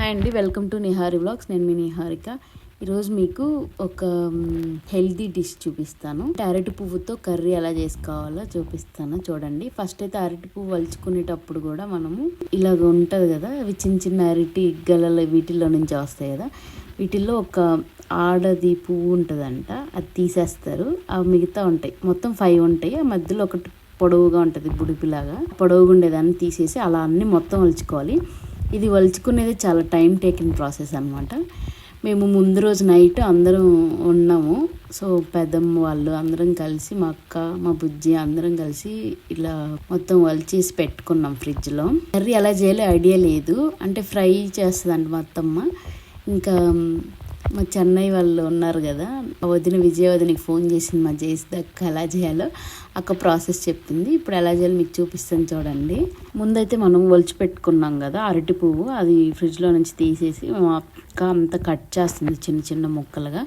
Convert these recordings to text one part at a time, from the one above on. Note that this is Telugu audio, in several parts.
హాయ్ అండి, వెల్కమ్ టు నిహారి వ్లాగ్స్. నేను మీ నిహారిక. ఈరోజు మీకు ఒక హెల్తీ డిష్ చూపిస్తాను. అరటి పువ్వుతో కర్రీ ఎలా చేసుకోవాలో చూపిస్తాను. చూడండి. ఫస్ట్ అయితే అరటి పువ్వు వలుచుకునేటప్పుడు కూడా మనము ఇలాగ ఉంటుంది కదా, అవి చిన్న చిన్న అరటి గెలలు వీటిల్లో నుంచి వస్తాయి కదా, వీటిల్లో ఒక ఆడది పువ్వు ఉంటుందంట, అది తీసేస్తారు. అవి మిగతా ఉంటాయి, మొత్తం 5 ఉంటాయి. ఆ మధ్యలో ఒకటి పొడవుగా ఉంటుంది, బుడిపిలాగా పొడవుగా ఉండేదాన్ని తీసేసి అలా అన్నీ మొత్తం వలుచుకోవాలి. ఇది వలుచుకునేది చాలా టైం టేకింగ్ ప్రాసెస్ అనమాట. మేము ముందు రోజు నైట్ అందరం ఉన్నాము. సో పెద్దమ్మ వాళ్ళు అందరం కలిసి, మా అక్క, మా బుజ్జి అందరం కలిసి ఇలా మొత్తం వలిచేసి పెట్టుకున్నాం ఫ్రిడ్జ్లో. కర్రీ ఎలా చేయాలో ఐడియా లేదు, అంటే ఫ్రై చేస్తుందంట మా అత్తమ్మ. ఇంకా మా చెన్నై వాళ్ళు ఉన్నారు కదా, వదిన విజయ వదినకి ఫోన్ చేసింది, మా చేసేదక్క ఎలా చేయాలో. అక్క ప్రాసెస్ చెప్పింది. ఇప్పుడు ఎలా చేయాలో మీకు చూపిస్తాను చూడండి. ముందైతే మనం ఒలిచి పెట్టుకున్నాం కదా అరటి పువ్వు, అది ఫ్రిడ్జ్లో నుంచి తీసేసి మా అక్క అంతా కట్ చేస్తుంది చిన్న చిన్న ముక్కలుగా.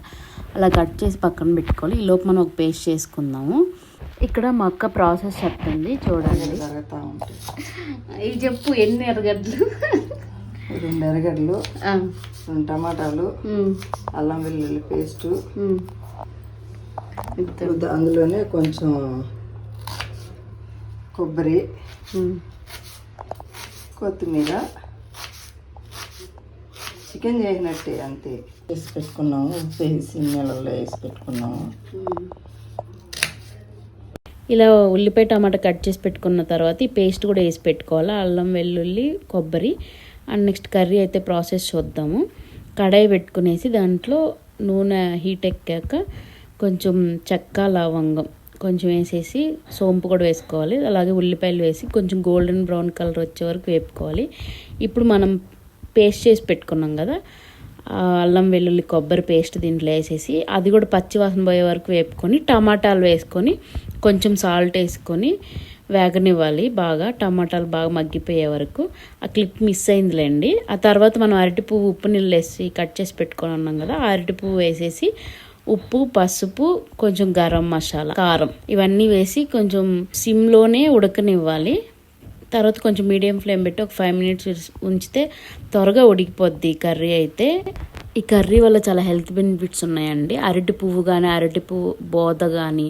అలా కట్ చేసి పక్కన పెట్టుకోవాలి. ఈ లోపు మనం ఒక పేస్ట్ చేసుకుందాము. ఇక్కడ మా అక్క ప్రాసెస్ చెప్తుంది చూడండి. ఇవి చెప్పు, ఎన్ని ఎర్రగడ్డలు? 2 ఎర్రగడ్డలు, 2 టమాటాలు, అల్లం వెల్లుల్లి పేస్టు, అందులోనే కొంచెం కొబ్బరి, కొత్తిమీర, చికెన్ చేసినట్టే అంతే వేసి పెట్టుకున్నాము. ఉప్పు వేసి నీళ్ళల్లో వేసి పెట్టుకున్నాము. ఇలా ఉల్లిపాయ టమాటా కట్ చేసి పెట్టుకున్న తర్వాత ఈ పేస్ట్ కూడా వేసి పెట్టుకోవాలి, అల్లం వెల్లుల్లి కొబ్బరి. అండ్ నెక్స్ట్ కర్రీ అయితే ప్రాసెస్ చూద్దాము. కడాయి పెట్టుకునేసి దాంట్లో నూనె హీట్ ఎక్కాక కొంచెం చెక్క లవంగం కొంచెం వేసేసి సోంపు కూడా వేసుకోవాలి. అలాగే ఉల్లిపాయలు వేసి కొంచెం గోల్డెన్ బ్రౌన్ కలర్ వచ్చే వరకు వేపుకోవాలి. ఇప్పుడు మనం పేస్ట్ చేసి పెట్టుకున్నాం కదా అల్లం వెల్లుల్లి కొబ్బరి పేస్ట్ దీంట్లో వేసేసి అది కూడా పచ్చివాసన పోయే వరకు వేపుకొని టమాటాలు వేసుకొని కొంచెం సాల్ట్ వేసుకొని వేగనివ్వాలి బాగా. టమాటాలు బాగా మగ్గిపోయే వరకు. ఆ క్లిప్ మిస్ అయిందిలేండి. ఆ తర్వాత మనం అరటి పువ్వు ఉప్పు నీళ్ళు వేసి కట్ చేసి పెట్టుకొని ఉన్నాం కదా, ఆ అరటి పువ్వు వేసేసి ఉప్పు, పసుపు, కొంచెం గరం మసాలా, కారం ఇవన్నీ వేసి కొంచెం సిమ్లోనే ఉడకనివ్వాలి. తర్వాత కొంచెం మీడియం ఫ్లేమ్ పెట్టి ఒక 5 మినిట్స్ ఉంచితే త్వరగా ఉడికిపోద్ది కర్రీ అయితే. ఈ కర్రీ వల్ల చాలా హెల్త్ బెనిఫిట్స్ ఉన్నాయండి. అరటి పువ్వు కానీ, అరటి పువ్వు బోద కానీ,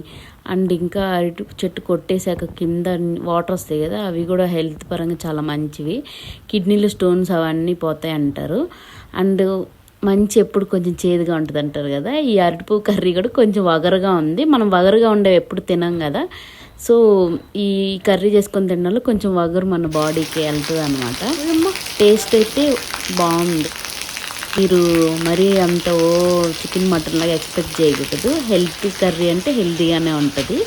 అండ్ ఇంకా అరటి చెట్టు కొట్టేశాక కింద వాటర్ వస్తాయి కదా, అవి కూడా హెల్త్ పరంగా చాలా మంచివి. కిడ్నీలో స్టోన్స్ అవన్నీ పోతాయి అంటారు. అండ్ మంచి ఎప్పుడు కొంచెం చేదుగా ఉంటుంది అంటారు కదా, ఈ అరటిపువ్వు కర్రీ కూడా కొంచెం వగరుగా ఉంది. మనం వగరుగా ఉండేవి ఎప్పుడు తినాం కదా, సో ఈ కర్రీ చేసుకొని తినడంలో కొంచెం వగరు మన బాడీకి వెళ్తుంది అనమాట. టేస్ట్ అయితే బాగుంది. మీరు మరీ అంత చికెన్ మటన్ లాగా ఎక్స్పెక్ట్ చేయకూడదు. హెల్తీ కర్రీ అంటే హెల్తీగానే ఉంటుంది.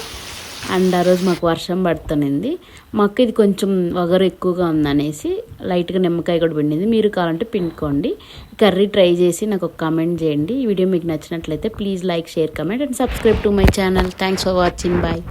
అండ్ ఆ రోజు మాకు వర్షం పడుతుంది. మాకు ఇది కొంచెం వగరు ఎక్కువగా ఉందనేసి లైట్గా నిమ్మకాయ కూడా పిండింది. మీరు కావాలంటే పిండుకోండి. కర్రీ ట్రై చేసి నాకు ఒక కామెంట్ చేయండి. ఈ వీడియో మీకు నచ్చినట్లయితే please like, share, comment and subscribe to my channel. Thanks for watching. Bye.